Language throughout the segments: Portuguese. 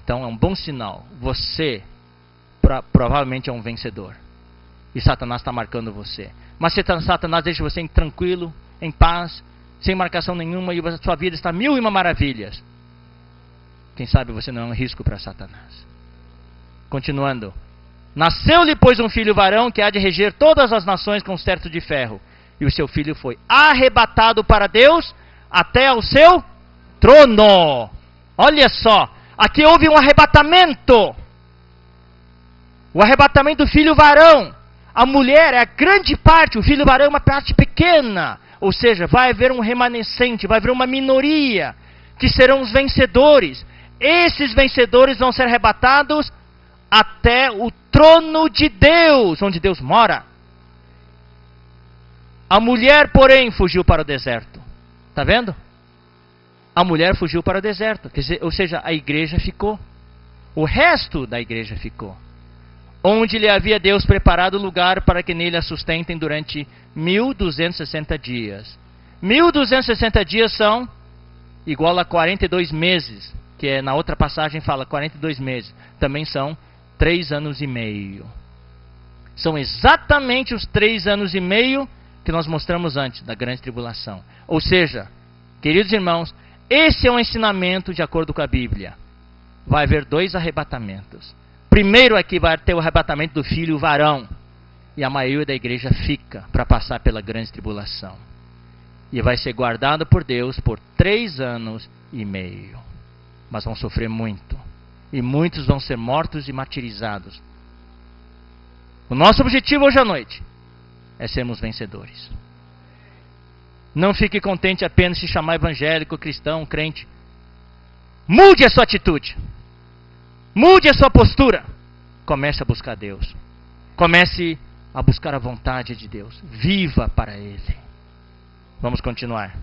Então é um bom sinal. Você provavelmente é um vencedor. E Satanás está marcando você. Mas se Satanás deixa você tranquilo, em paz, sem marcação nenhuma, e a sua vida está mil e uma maravilhas, quem sabe você não é um risco para Satanás. Continuando. Nasceu-lhe, pois, um filho varão que há de reger todas as nações com cetro de ferro. E o seu filho foi arrebatado para Deus até ao seu trono. Olha só, aqui houve um arrebatamento. O arrebatamento do filho varão. A mulher é a grande parte, o filho varão é uma parte pequena. Ou seja, vai haver um remanescente, vai haver uma minoria, que serão os vencedores. Esses vencedores vão ser arrebatados até o trono de Deus, onde Deus mora. A mulher, porém, fugiu para o deserto. Está vendo? A mulher fugiu para o deserto. Quer dizer, ou seja, a igreja ficou. O resto da igreja ficou. Onde lhe havia Deus preparado lugar para que nele a sustentem durante 1260 dias. 1260 dias são igual a 42 meses. Que é, na outra passagem fala 42 meses. Também são 3 anos e meio. São exatamente os 3 anos e meio que nós mostramos antes da grande tribulação. Ou seja, queridos irmãos, esse é um ensinamento de acordo com a Bíblia. Vai haver 2 arrebatamentos. Primeiro aqui vai ter o arrebatamento do filho varão. E a maioria da igreja fica para passar pela grande tribulação. E vai ser guardado por Deus por 3 anos e meio. Mas vão sofrer muito. E muitos vão ser mortos e martirizados. O nosso objetivo hoje à noite é sermos vencedores. Não fique contente apenas se chamar evangélico, cristão, crente. Mude a sua atitude. Mude a sua postura. Comece a buscar Deus. Comece a buscar a vontade de Deus. Viva para Ele. Vamos continuar.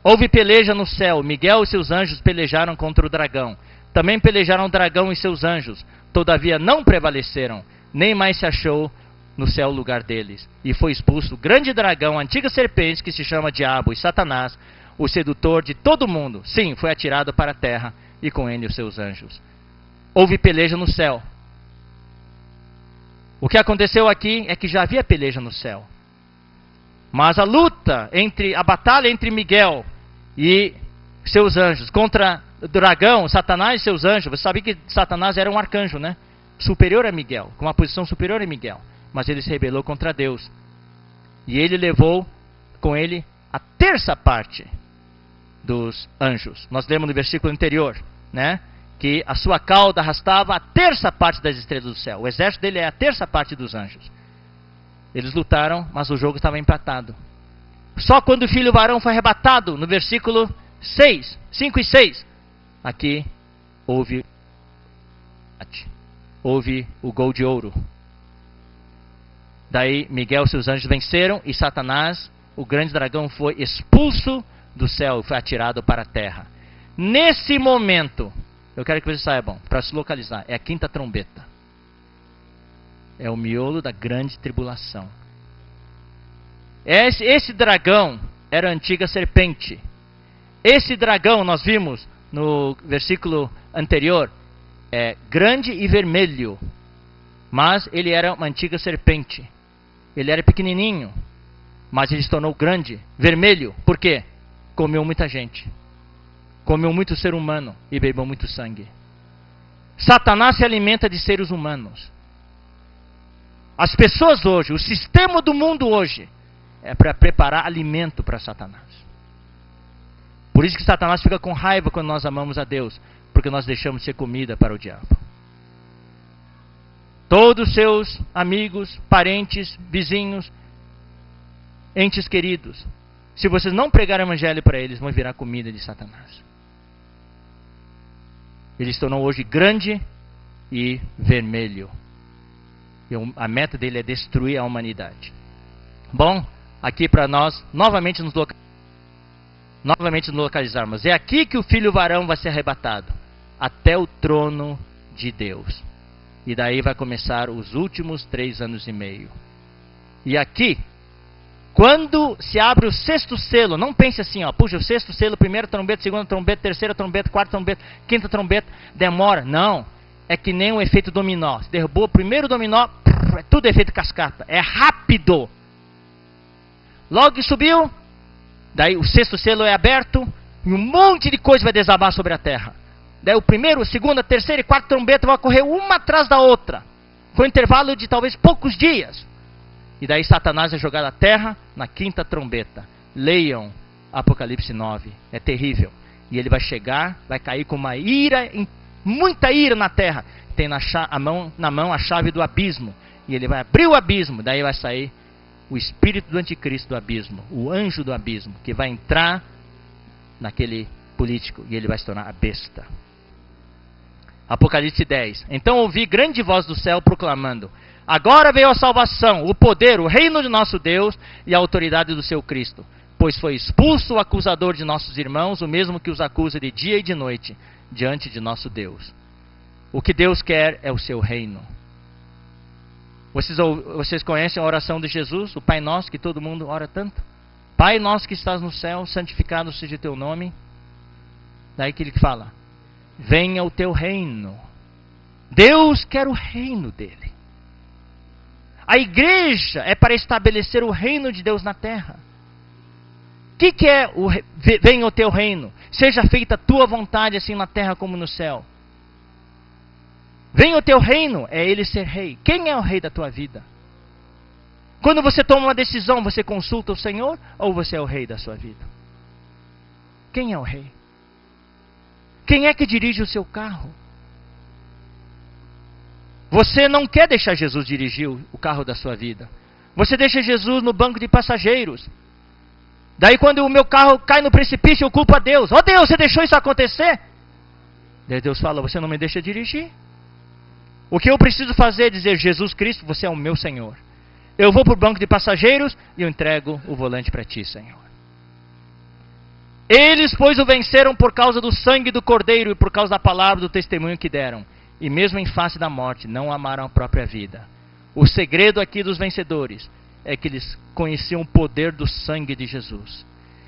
Houve peleja no céu. Miguel e seus anjos pelejaram contra o dragão. Também pelejaram o dragão e seus anjos. Todavia não prevaleceram. Nem mais se achou no céu o lugar deles. E foi expulso o grande dragão, a antiga serpente, que se chama Diabo e Satanás, o sedutor de todo mundo. Sim, foi atirado para a terra, e com ele os seus anjos. Houve peleja no céu. O que aconteceu aqui é que já havia peleja no céu. Mas a luta, a batalha entre Miguel e seus anjos contra o dragão, Satanás e seus anjos. Você sabia que Satanás era um arcanjo, né? Superior a Miguel, com uma posição superior a Miguel. Mas ele se rebelou contra Deus. E ele levou com ele a terça parte dos anjos. Nós lemos no versículo anterior, né? Que a sua cauda arrastava a terça parte das estrelas do céu. O exército dele é a terça parte dos anjos. Eles lutaram, mas o jogo estava empatado. Só quando o filho varão foi arrebatado, no versículo 5 e 6, aqui houve o gol de ouro. Daí Miguel e seus anjos venceram e Satanás, o grande dragão, foi expulso do céu e foi atirado para a terra. Nesse momento, eu quero que vocês saibam, para se localizar, é a quinta trombeta. É o miolo da grande tribulação. Esse dragão era a antiga serpente. Esse dragão, nós vimos no versículo anterior, é grande e vermelho. Mas ele era uma antiga serpente. Ele era pequenininho, mas ele se tornou grande, vermelho. Por quê? Comeu muita gente. Comeu muito ser humano e bebeu muito sangue. Satanás se alimenta de seres humanos. As pessoas hoje, o sistema do mundo hoje, é para preparar alimento para Satanás. Por isso que Satanás fica com raiva quando nós amamos a Deus, porque nós deixamos de ser comida para o diabo. Todos os seus amigos, parentes, vizinhos, entes queridos, se vocês não pregarem o evangelho para eles, vão virar comida de Satanás. Ele se tornou hoje grande e vermelho. E a meta dele é destruir a humanidade. Bom, aqui para nós, novamente nos localizarmos. É aqui que o filho varão vai ser arrebatado. Até o trono de Deus. E daí vai começar os últimos 3 anos e meio. E aqui Quando se abre o sexto selo, não pense assim, ó, puxa, o sexto selo, primeira trombeta, segunda trombeta, terceira trombeta, quarta trombeta, quinta trombeta, demora. Não, é que nem um efeito dominó. Se derrubou o primeiro dominó, é tudo efeito cascata, é rápido. Logo que subiu, daí o sexto selo é aberto, e um monte de coisa vai desabar sobre a terra. Daí o primeiro, a segunda, a terceira e quarta trombeta vão correr uma atrás da outra, com um intervalo de talvez poucos dias. E daí Satanás é jogado à terra na quinta trombeta. Leiam Apocalipse 9. É terrível. E ele vai chegar, vai cair com uma ira, muita ira na terra. Tem na mão a chave do abismo. E ele vai abrir o abismo. Daí vai sair o espírito do anticristo do abismo. O anjo do abismo. Que vai entrar naquele político. E ele vai se tornar a besta. Apocalipse 10. Então ouvi grande voz do céu proclamando: agora veio a salvação, o poder, o reino de nosso Deus e a autoridade do seu Cristo. Pois foi expulso o acusador de nossos irmãos, o mesmo que os acusa de dia e de noite, diante de nosso Deus. O que Deus quer é o seu reino. Vocês conhecem a oração de Jesus, o Pai Nosso, que todo mundo ora tanto? Pai nosso que estás no céu, santificado seja o teu nome. Daí que ele fala: venha o teu reino. Deus quer o reino dele. A igreja é para estabelecer o reino de Deus na terra. O que é venha o teu reino? Seja feita a tua vontade, assim na terra como no céu. Venha o teu reino, é ele ser rei. Quem é o rei da tua vida? Quando você toma uma decisão, você consulta o Senhor ou você é o rei da sua vida? Quem é o rei? Quem é que dirige o seu carro? Você não quer deixar Jesus dirigir o carro da sua vida. Você deixa Jesus no banco de passageiros. Daí quando o meu carro cai no precipício, eu culpo a Deus. Oh Deus, você deixou isso acontecer? Daí Deus fala: você não me deixa dirigir. O que eu preciso fazer é dizer: Jesus Cristo, você é o meu Senhor. Eu vou para o banco de passageiros e eu entrego o volante para ti, Senhor. Eles, pois, o venceram por causa do sangue do Cordeiro e por causa da palavra do testemunho que deram. E mesmo em face da morte, não amaram a própria vida. O segredo aqui dos vencedores é que eles conheciam o poder do sangue de Jesus.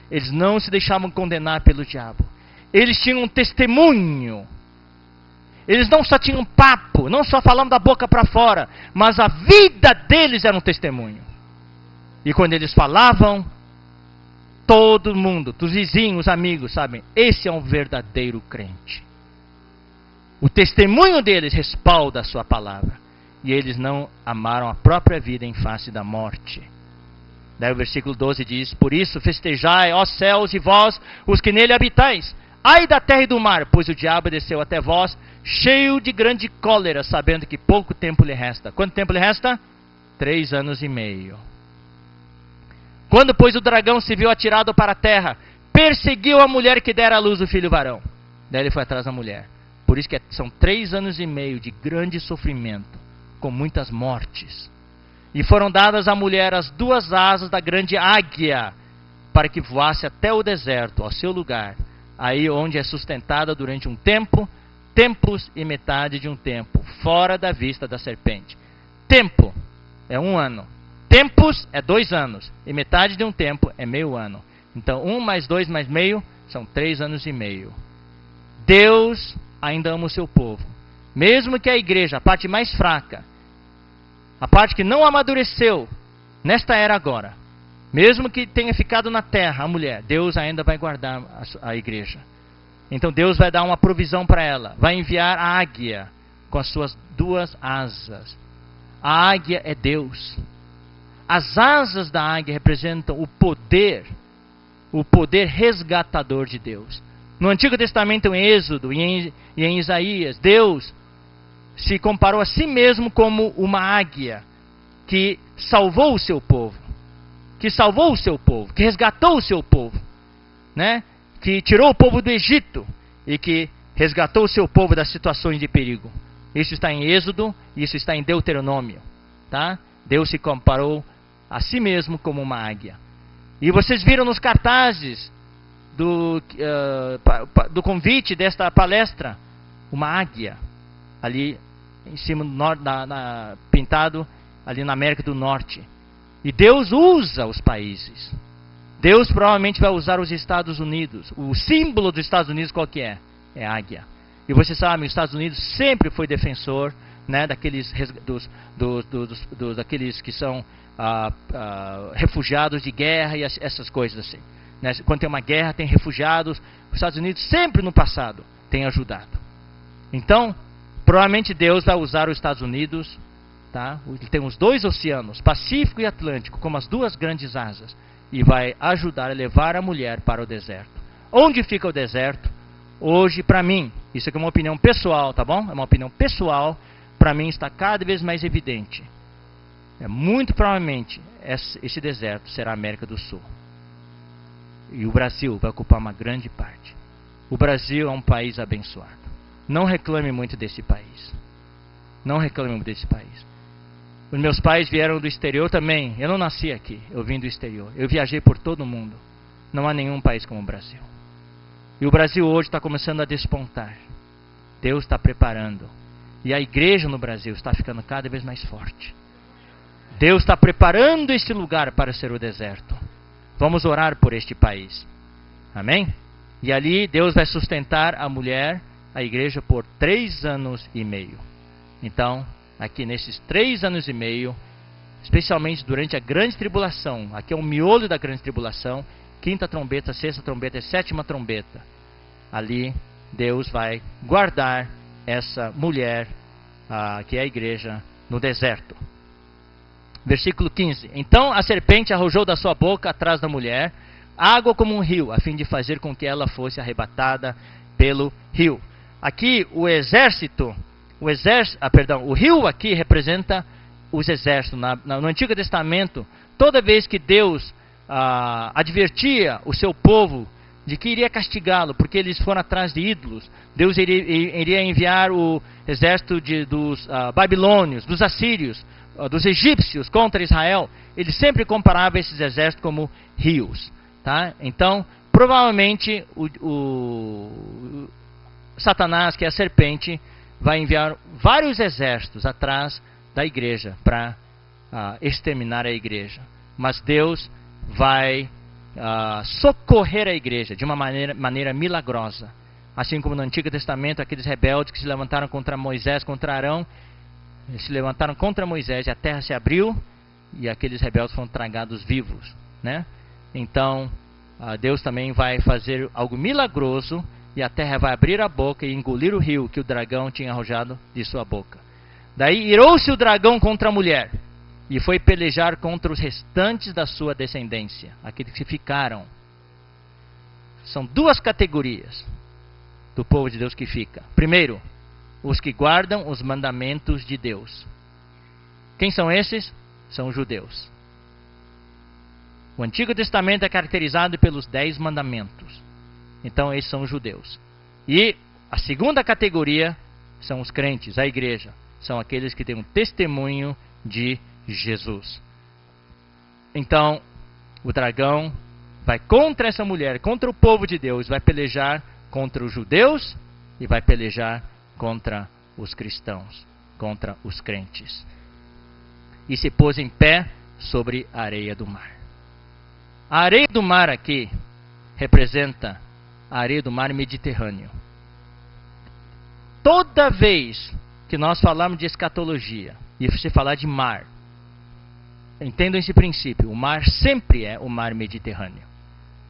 Eles não se deixavam condenar pelo diabo. Eles tinham um testemunho. Eles não só tinham papo, não só falando da boca para fora, mas a vida deles era um testemunho. E quando eles falavam, todo mundo, dos vizinhos, os amigos, sabem, esse é um verdadeiro crente. O testemunho deles respalda a sua palavra. E eles não amaram a própria vida em face da morte. Daí o versículo 12 diz: por isso festejai, ó céus, e vós, os que nele habitais. Ai da terra e do mar, pois o diabo desceu até vós, cheio de grande cólera, sabendo que pouco tempo lhe resta. Quanto tempo lhe resta? 3 anos e meio. Quando, pois, o dragão se viu atirado para a terra, perseguiu a mulher que dera à luz o filho varão. Daí ele foi atrás da mulher. Por isso que são 3 anos e meio de grande sofrimento, com muitas mortes. E foram dadas à mulher as 2 asas da grande águia, para que voasse até o deserto, ao seu lugar, aí onde é sustentada durante um tempo, tempos e metade de um tempo, fora da vista da serpente. Tempo é 1 ano. Tempos é 2 anos. E metade de um tempo é meio ano. Então 1 mais 2 mais meio são 3 anos e meio. Deus ainda ama o seu povo. Mesmo que a igreja, a parte mais fraca, a parte que não amadureceu nesta era agora, mesmo que tenha ficado na terra a mulher, Deus ainda vai guardar a igreja. Então Deus vai dar uma provisão para ela. Vai enviar a águia com as suas 2 asas. A águia é Deus. As asas da águia representam o poder resgatador de Deus. No Antigo Testamento, em Êxodo e em Isaías, Deus se comparou a si mesmo como uma águia que salvou o seu povo, que resgatou o seu povo, né? Que tirou o povo do Egito e que resgatou o seu povo das situações de perigo. Isso está em Êxodo, isso está em Deuteronômio, tá? Deus se comparou a si mesmo como uma águia. E vocês viram nos cartazes do convite desta palestra, uma águia ali em cima pintado ali na América do Norte. E Deus usa os países. Deus provavelmente vai usar os Estados Unidos. O símbolo dos Estados Unidos qual que é? É a águia. E você sabe, os Estados Unidos sempre foi defensor, né, daqueles daqueles que são refugiados de guerra e essas coisas assim. Né? Quando tem uma guerra, tem refugiados. Os Estados Unidos sempre no passado tem ajudado. Então, provavelmente Deus vai usar os Estados Unidos, tá? Ele tem os dois oceanos, Pacífico e Atlântico, como as duas grandes asas, e vai ajudar a levar a mulher para o deserto. Onde fica o deserto? Hoje, para mim, isso aqui é uma opinião pessoal, tá bom? É uma opinião pessoal, para mim está cada vez mais evidente. Muito provavelmente esse deserto será a América do Sul. E o Brasil vai ocupar uma grande parte. O Brasil é um país abençoado. Não reclame muito desse país. Não reclame muito desse país. Os meus pais vieram do exterior também. Eu não nasci aqui, eu vim do exterior. Eu viajei por todo o mundo. Não há nenhum país como o Brasil. E o Brasil hoje está começando a despontar. Deus está preparando. E a igreja no Brasil está ficando cada vez mais forte. Deus está preparando este lugar para ser o deserto. Vamos orar por este país. Amém? E ali Deus vai sustentar a mulher, a igreja, por 3 anos e meio. Então, aqui nesses 3 anos e meio, especialmente durante a grande tribulação, aqui é o miolo da grande tribulação, 5ª trombeta, 6ª trombeta e 7ª trombeta. Ali Deus vai guardar essa mulher, que é a igreja, no deserto. Versículo 15. Então a serpente arrojou da sua boca atrás da mulher água como um rio, a fim de fazer com que ela fosse arrebatada pelo rio. Aqui o rio aqui representa os exércitos. No Antigo Testamento, toda vez que Deus advertia o seu povo de que iria castigá-lo, porque eles foram atrás de ídolos, Deus iria enviar o exército dos babilônios, dos assírios, dos egípcios contra Israel. Ele sempre comparava esses exércitos como rios. Tá? Então, provavelmente, o Satanás, que é a serpente, vai enviar vários exércitos atrás da igreja para exterminar a igreja. Mas Deus vai socorrer a igreja de uma maneira milagrosa. Assim como no Antigo Testamento, aqueles rebeldes que se levantaram contra Moisés, contra Arão, se levantaram contra Moisés e a terra se abriu e aqueles rebeldes foram tragados vivos, né? Então, Deus também vai fazer algo milagroso e a terra vai abrir a boca e engolir o rio que o dragão tinha arrojado de sua boca. Daí irou-se o dragão contra a mulher e foi pelejar contra os restantes da sua descendência, aqueles que ficaram. São 2 categorias do povo de Deus que fica. Primeiro, os que guardam os mandamentos de Deus. Quem são esses? São os judeus. O Antigo Testamento é caracterizado pelos 10 mandamentos. Então, esses são os judeus. E a segunda categoria são os crentes, a igreja. São aqueles que têm um testemunho de Jesus. Então, o dragão vai contra essa mulher, contra o povo de Deus, vai pelejar contra os judeus e vai pelejar contra os cristãos, contra os crentes. E se pôs em pé sobre a areia do mar. A areia do mar aqui representa a areia do mar Mediterrâneo. Toda vez que nós falamos de escatologia e se falar de mar, entendam esse princípio: o mar sempre é o mar Mediterrâneo.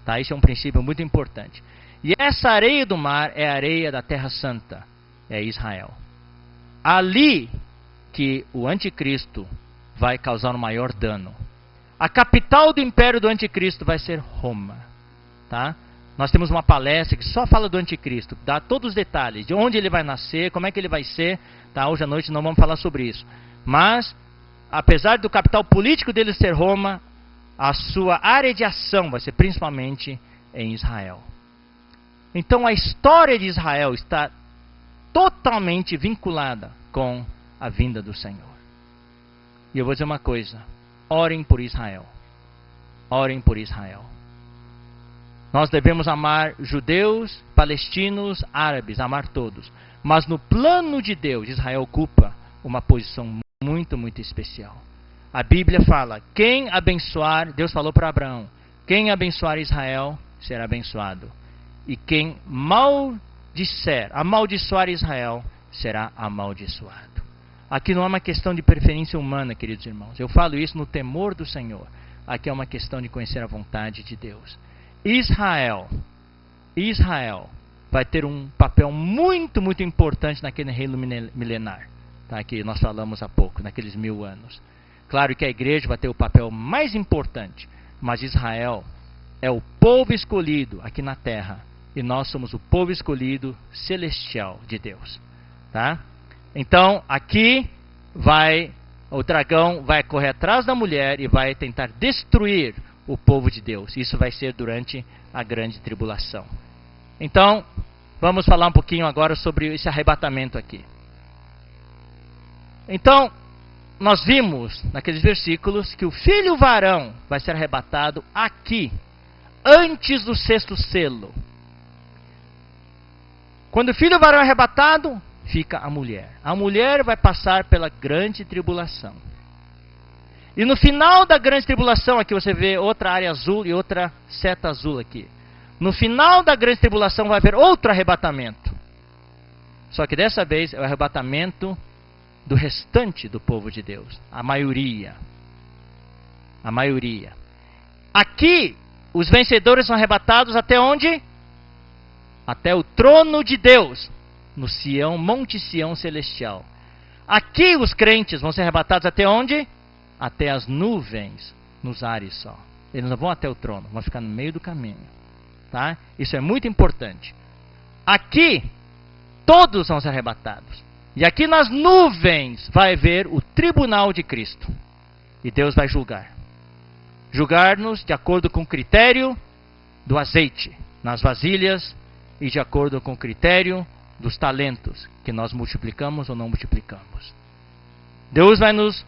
Tá? Isso é um princípio muito importante. E essa areia do mar é a areia da Terra Santa, é Israel. Ali que o anticristo vai causar o maior dano. A capital do império do anticristo vai ser Roma. Tá? Nós temos uma palestra que só fala do anticristo, dá todos os detalhes, de onde ele vai nascer, como é que ele vai ser. Tá? Hoje à noite não vamos falar sobre isso. Mas, apesar do capital político dele ser Roma, a sua área de ação vai ser principalmente em Israel. Então a história de Israel está totalmente vinculada com a vinda do Senhor. E eu vou dizer uma coisa: orem por Israel. Orem por Israel. Nós devemos amar judeus, palestinos, árabes, amar todos. Mas no plano de Deus, Israel ocupa uma posição muito, muito especial. A Bíblia fala, quem abençoar, Deus falou para Abraão, quem abençoar Israel será abençoado. E quem amaldiçoar Israel será amaldiçoado. Aqui não é uma questão de preferência humana, queridos irmãos. Eu falo isso no temor do Senhor. Aqui é uma questão de conhecer a vontade de Deus. Israel vai ter um papel muito, muito importante naquele reino milenar, tá? Que nós falamos há pouco, naqueles 1000 anos. Claro que a igreja vai ter o papel mais importante, mas Israel é o povo escolhido aqui na terra, e nós somos o povo escolhido celestial de Deus, tá? Então, aqui o dragão vai correr atrás da mulher e vai tentar destruir o povo de Deus. Isso vai ser durante a grande tribulação. Então, vamos falar um pouquinho agora sobre esse arrebatamento aqui. Então, nós vimos naqueles versículos que o filho varão vai ser arrebatado aqui, antes do 6º selo. Quando o filho varão é arrebatado, fica a mulher. A mulher vai passar pela grande tribulação. E no final da grande tribulação, aqui você vê outra área azul e outra seta azul aqui. No final da grande tribulação vai haver outro arrebatamento. Só que dessa vez é o arrebatamento do restante do povo de Deus. A maioria. A maioria. Aqui, os vencedores são arrebatados até onde? Até o trono de Deus. No Sião, Monte Sião Celestial. Aqui os crentes vão ser arrebatados até onde? Até as nuvens, nos ares só. Eles não vão até o trono, vão ficar no meio do caminho. Tá? Isso é muito importante. Aqui, todos vão ser arrebatados. E aqui nas nuvens vai haver o tribunal de Cristo. E Deus vai julgar. Julgar-nos de acordo com o critério do azeite nas vasilhas e de acordo com o critério dos talentos que nós multiplicamos ou não multiplicamos. Deus vai nos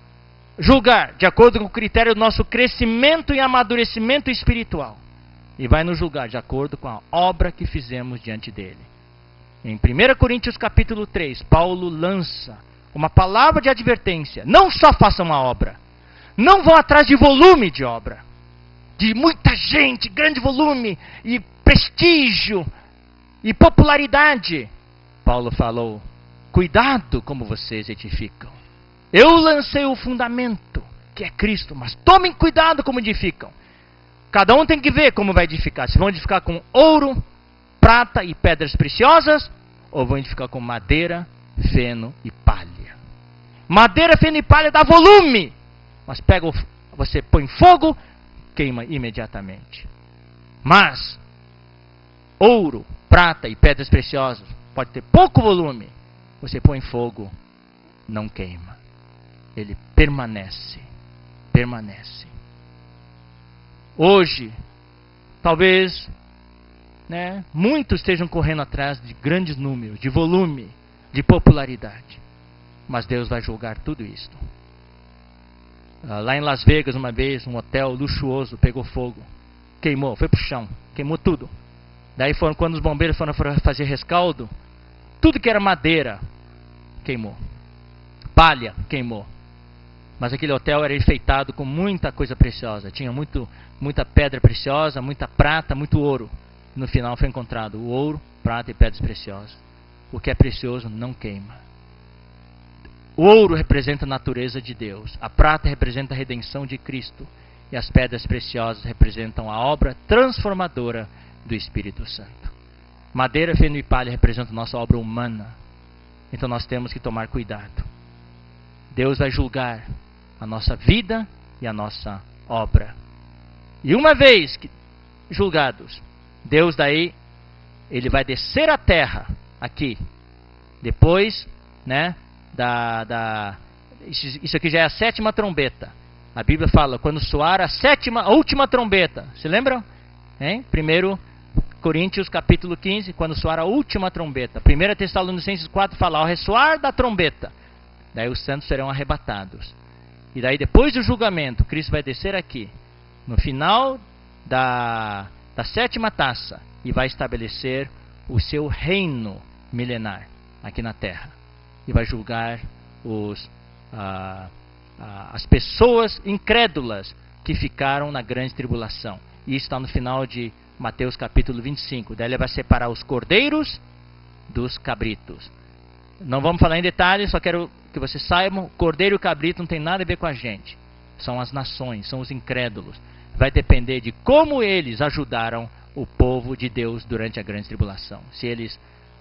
julgar de acordo com o critério do nosso crescimento e amadurecimento espiritual. E vai nos julgar de acordo com a obra que fizemos diante dele. Em 1 Coríntios capítulo 3, Paulo lança uma palavra de advertência. Não só façam a obra. Não vão atrás de volume de obra. De muita gente, grande volume, e prestígio, e popularidade. Paulo falou, cuidado como vocês edificam. Eu lancei o fundamento, que é Cristo, mas tomem cuidado como edificam. Cada um tem que ver como vai edificar. Se vão edificar com ouro, prata e pedras preciosas, ou vão edificar com madeira, feno e palha. Madeira, feno e palha dá volume, mas você põe fogo, queima imediatamente. Mas ouro, prata e pedras preciosas pode ter pouco volume. Você põe fogo, não queima. Ele permanece. Permanece. Hoje, talvez, muitos estejam correndo atrás de grandes números, de volume, de popularidade. Mas Deus vai julgar tudo isso. Lá em Las Vegas, uma vez, um hotel luxuoso pegou fogo. Queimou, foi pro chão. Queimou tudo. Daí quando os bombeiros foram fazer rescaldo, tudo que era madeira, queimou. Palha, queimou. Mas aquele hotel era enfeitado com muita coisa preciosa. Tinha muita pedra preciosa, muita prata, muito ouro. No final foi encontrado o ouro, prata e pedras preciosas. O que é precioso não queima. O ouro representa a natureza de Deus. A prata representa a redenção de Cristo. E as pedras preciosas representam a obra transformadora do Espírito Santo. Madeira, feno e palha representam a nossa obra humana. Então nós temos que tomar cuidado. Deus vai julgar a nossa vida e a nossa obra. E uma vez que julgados, Deus daí, ele vai descer à terra, aqui. Depois, isso aqui já é a 7ª trombeta. A Bíblia fala, quando soar a última trombeta. Se lembram? 1 Coríntios capítulo 15, quando soar a última trombeta. 1 Tessalonicenses 4 fala, ao ressoar da trombeta. Daí os santos serão arrebatados. E daí depois do julgamento, Cristo vai descer aqui, no final da 7ª taça, e vai estabelecer o seu reino milenar aqui na terra. E vai julgar as pessoas incrédulas que ficaram na grande tribulação. E isso está no final de Mateus capítulo 25. Daí ele vai separar os cordeiros dos cabritos. Não vamos falar em detalhes, só quero que vocês saibam, cordeiro e cabrito não tem nada a ver com a gente. São as nações, são os incrédulos. Vai depender de como eles ajudaram o povo de Deus durante a grande tribulação. Se eles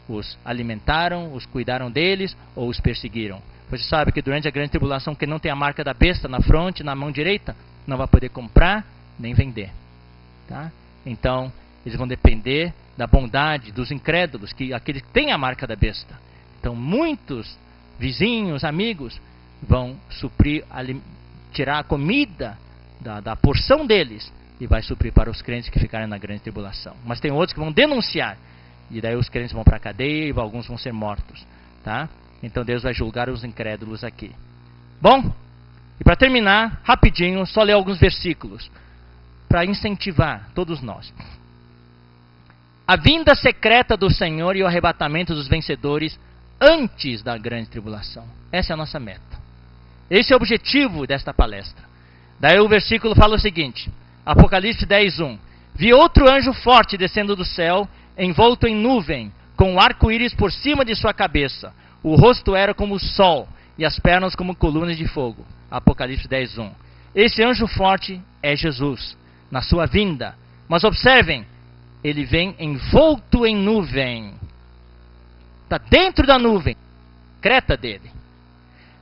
os alimentaram, os cuidaram deles ou os perseguiram. Você sabe que durante a grande tribulação, quem não tem a marca da besta na fronte, na mão direita, não vai poder comprar nem vender. Tá? Então, eles vão depender da bondade dos incrédulos, aqueles que têm a marca da besta. Então, muitos vizinhos, amigos, vão suprir, tirar a comida da porção deles e vai suprir para os crentes que ficarem na grande tribulação. Mas tem outros que vão denunciar. E daí os crentes vão para a cadeia e alguns vão ser mortos. Tá? Então Deus vai julgar os incrédulos aqui. Bom, e para terminar, rapidinho, só ler alguns versículos para incentivar todos nós. A vinda secreta do Senhor e o arrebatamento dos vencedores antes da grande tribulação. Essa é a nossa meta. Esse é o objetivo desta palestra. Daí o versículo fala o seguinte, Apocalipse 10:1. Vi outro anjo forte descendo do céu, envolto em nuvem, com um arco-íris por cima de sua cabeça. O rosto era como o sol, e as pernas como colunas de fogo. Apocalipse 10:1. Esse anjo forte é Jesus, na sua vinda. Mas observem, ele vem envolto em nuvem. Está dentro da nuvem, secreta dele.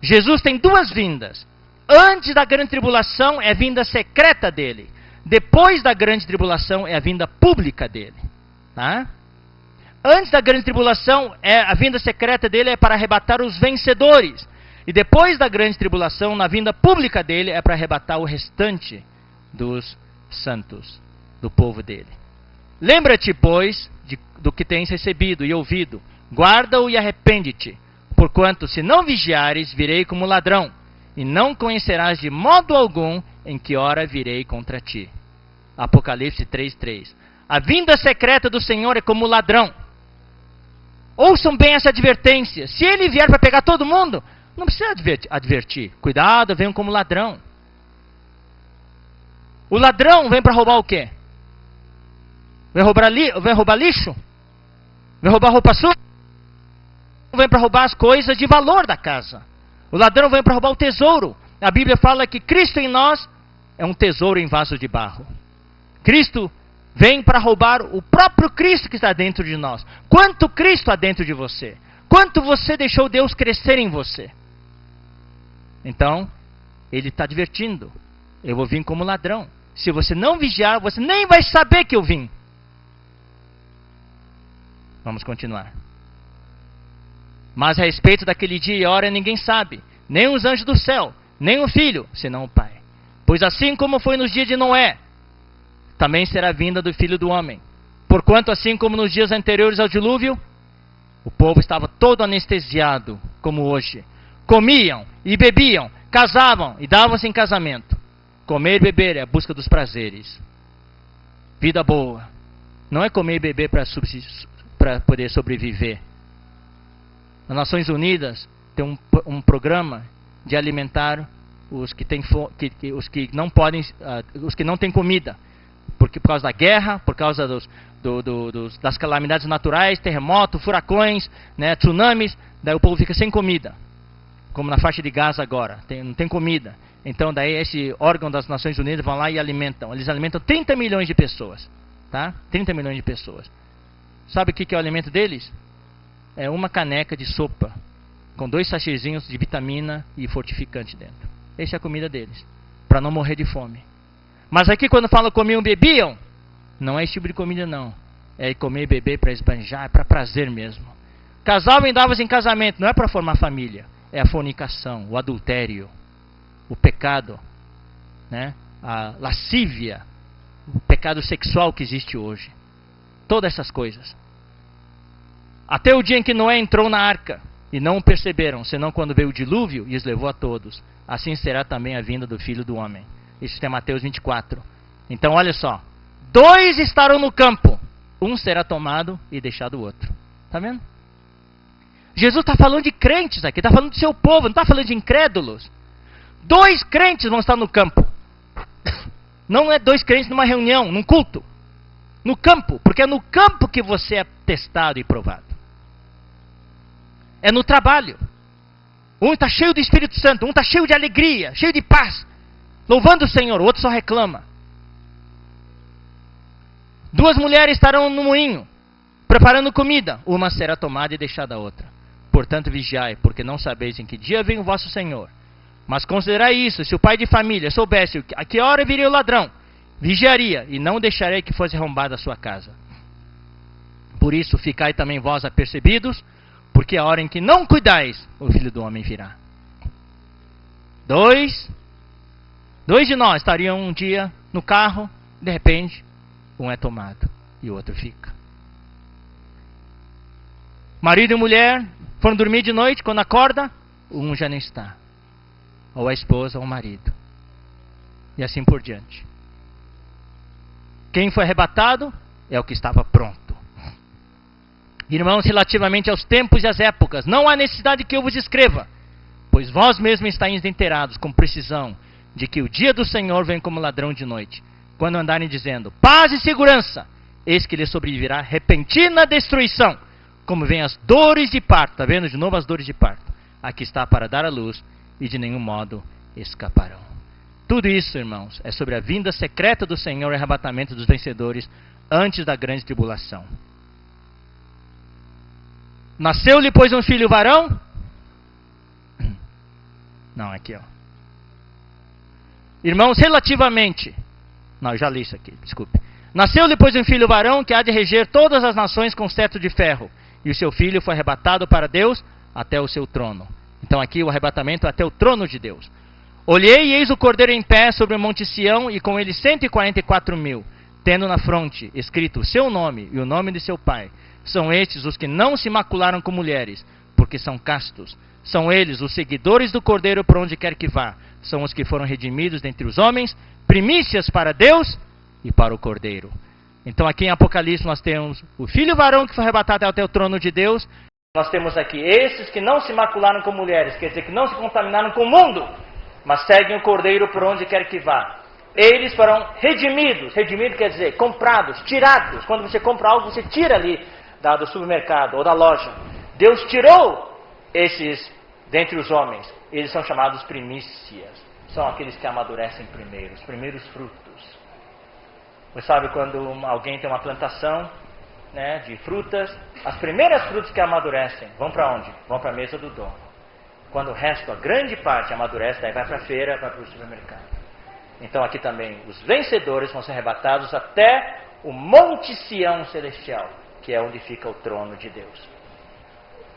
Jesus tem duas vindas. Antes da grande tribulação é a vinda secreta dele. Depois da grande tribulação é a vinda pública dele. Tá? Antes da grande tribulação, a vinda secreta dele é para arrebatar os vencedores. E depois da grande tribulação, na vinda pública dele, é para arrebatar o restante dos santos, do povo dele. Lembra-te, pois, do que tens recebido e ouvido. Guarda-o e arrepende-te. Porquanto, se não vigiares, virei como ladrão, e não conhecerás de modo algum em que hora virei contra ti. Apocalipse 3:3. A vinda secreta do Senhor é como ladrão. Ouçam bem essa advertência. Se ele vier para pegar todo mundo, não precisa advertir. Cuidado, venham como ladrão. O ladrão vem para roubar o quê? Vem roubar lixo? Vem roubar roupa suja? Vem para roubar as coisas de valor da casa. O ladrão vem para roubar o tesouro. A Bíblia fala que Cristo em nós é um tesouro em vaso de barro. Cristo vem para roubar o próprio Cristo que está dentro de nós. Quanto Cristo há dentro de você? Quanto você deixou Deus crescer em você? Então, ele está advertindo. Eu vou vir como ladrão. Se você não vigiar, você nem vai saber que eu vim. Vamos continuar. Mas a respeito daquele dia e hora ninguém sabe, nem os anjos do céu, nem o Filho, senão o Pai. Pois assim como foi nos dias de Noé, também será a vinda do Filho do Homem. Porquanto assim como nos dias anteriores ao dilúvio, o povo estava todo anestesiado, como hoje. Comiam e bebiam, casavam e davam-se em casamento. Comer e beber é a busca dos prazeres. Vida boa. Não é comer e beber para poder sobreviver. Nas Nações Unidas tem um programa de alimentar os que não podem, os que não têm comida, porque por causa da guerra, por causa das calamidades naturais, terremotos, furacões, né, tsunamis, daí o povo fica sem comida, como na faixa de Gaza agora, não tem comida. Então daí esse órgão das Nações Unidas vão lá e alimentam. Eles alimentam 30 milhões de pessoas, tá? 30 milhões de pessoas. Sabe o que é o alimento deles? É uma caneca de sopa, com 2 sachêzinhos de vitamina e fortificante dentro. Essa é a comida deles, para não morrer de fome. Mas aqui quando fala comiam e bebiam, não é esse tipo de comida não. É comer e beber para esbanjar, é para prazer mesmo. Casavam e davam-se em casamento, não é para formar família. É a fornicação, o adultério, o pecado, né? A lascívia, o pecado sexual que existe hoje. Todas essas coisas. Até o dia em que Noé entrou na arca, e não o perceberam, senão quando veio o dilúvio e os levou a todos. Assim será também a vinda do Filho do Homem. Isso está em Mateus 24. Então olha só. 2 estarão no campo. Um será tomado e deixado o outro. Está vendo? Jesus está falando de crentes aqui, está falando do seu povo, não está falando de incrédulos. 2 crentes vão estar no campo. Não é 2 crentes numa reunião, num culto. No campo, porque é no campo que você é testado e provado. É no trabalho. Um está cheio do Espírito Santo, um está cheio de alegria, cheio de paz, louvando o Senhor, o outro só reclama. 2 mulheres estarão no moinho, preparando comida, uma será tomada e deixada a outra. Portanto, vigiai, porque não sabeis em que dia vem o vosso Senhor. Mas considerai isso: se o pai de família soubesse a que hora viria o ladrão, vigiaria, e não deixarei que fosse arrombada a sua casa. Por isso, ficai também vós apercebidos, porque a hora em que não cuidais, o Filho do Homem virá. 2 de nós estariam um dia no carro, de repente, um é tomado e o outro fica. Marido e mulher foram dormir de noite, quando acorda, um já não está. Ou a esposa ou o marido. E assim por diante. Quem foi arrebatado é o que estava pronto. Irmãos, relativamente aos tempos e às épocas, não há necessidade que eu vos escreva, pois vós mesmos estáis inteirados com precisão de que o dia do Senhor vem como ladrão de noite. Quando andarem dizendo paz e segurança, eis que lhes sobrevirá repentina destruição, como vem as dores de parto. Está vendo de novo as dores de parto? Aqui está para dar a luz, e de nenhum modo escaparão. Tudo isso, irmãos, é sobre a vinda secreta do Senhor e o arrebatamento dos vencedores antes da grande tribulação. Nasceu-lhe, pois, um filho varão? Não, aqui, ó. Irmãos, relativamente... Não, eu já li isso aqui, desculpe. Nasceu-lhe, pois, um filho varão que há de reger todas as nações com cetro de ferro. E o seu filho foi arrebatado para Deus até o seu trono. Então aqui o arrebatamento é até o trono de Deus. Olhei e eis o cordeiro em pé sobre o monte Sião, e com ele 144.000, tendo na fronte escrito o seu nome e o nome de seu pai. São estes os que não se macularam com mulheres, porque são castos. São eles os seguidores do cordeiro por onde quer que vá. São os que foram redimidos dentre os homens, primícias para Deus e para o cordeiro. Então aqui em Apocalipse nós temos o filho varão que foi arrebatado até o trono de Deus. Nós temos aqui esses que não se macularam com mulheres, quer dizer que não se contaminaram com o mundo, mas seguem o cordeiro por onde quer que vá. Eles foram redimidos. Redimido quer dizer comprados, tirados. Quando você compra algo, você tira ali do supermercado ou da loja. Deus tirou esses dentre os homens. Eles são chamados primícias. São aqueles que amadurecem primeiro, os primeiros frutos. Você sabe quando alguém tem uma plantação, né, de frutas, as primeiras frutas que amadurecem vão para onde? Vão para a mesa do dono. Quando o resto, a grande parte, amadurece, daí vai para a feira, vai para o supermercado. Então aqui também os vencedores vão ser arrebatados até o Monte Sião Celestial, que é onde fica o trono de Deus.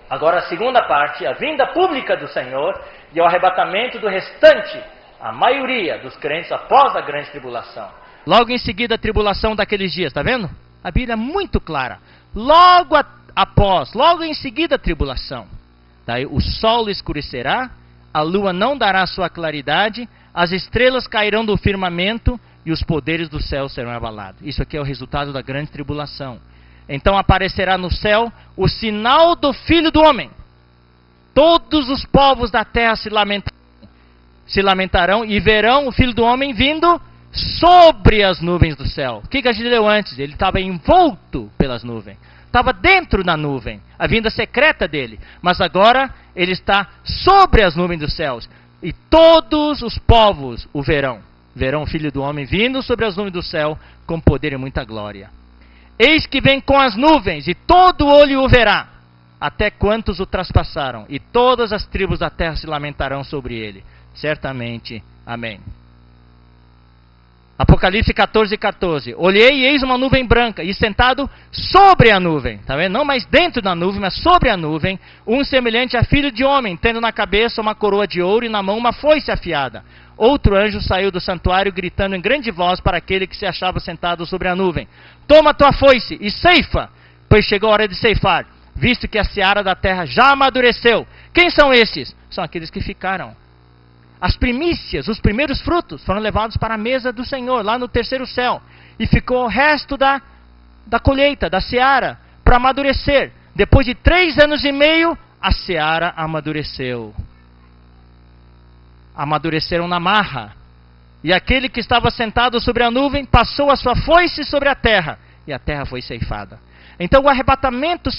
Agora a segunda parte, a vinda pública do Senhor e o arrebatamento do restante, a maioria dos crentes após a grande tribulação. Logo em seguida a tribulação daqueles dias, está vendo? A Bíblia é muito clara. Logo logo em seguida a tribulação. Daí o sol escurecerá, a lua não dará sua claridade, as estrelas cairão do firmamento e os poderes do céu serão abalados. Isso aqui é o resultado da grande tribulação. Então aparecerá no céu o sinal do Filho do Homem. Todos os povos da terra se lamentarão e verão o Filho do Homem vindo sobre as nuvens do céu. O que a gente leu antes? Ele estava envolto pelas nuvens. Estava dentro da nuvem, a vinda secreta dele. Mas agora ele está sobre as nuvens dos céus. E todos os povos o verão. Verão o Filho do Homem vindo sobre as nuvens do céu com poder e muita glória. Eis que vem com as nuvens, e todo olho o verá, até quantos o traspassaram, e todas as tribos da terra se lamentarão sobre ele. Certamente. Amém. Apocalipse 14:14. Olhei e eis uma nuvem branca, e sentado sobre a nuvem. Tá vendo? Não mais dentro da nuvem, mas sobre a nuvem, um semelhante a filho de homem, tendo na cabeça uma coroa de ouro e na mão uma foice afiada. Outro anjo saiu do santuário gritando em grande voz para aquele que se achava sentado sobre a nuvem: toma tua foice e ceifa, pois chegou a hora de ceifar, visto que a seara da terra já amadureceu. Quem são esses? São aqueles que ficaram. As primícias, os primeiros frutos, foram levados para a mesa do Senhor, lá no terceiro céu. E ficou o resto da colheita, da seara, para amadurecer. Depois de 3 anos e meio, a seara amadureceu. amadureceram na marra. E aquele que estava sentado sobre a nuvem passou a sua foice sobre a terra, e a terra foi ceifada. Então o arrebatamento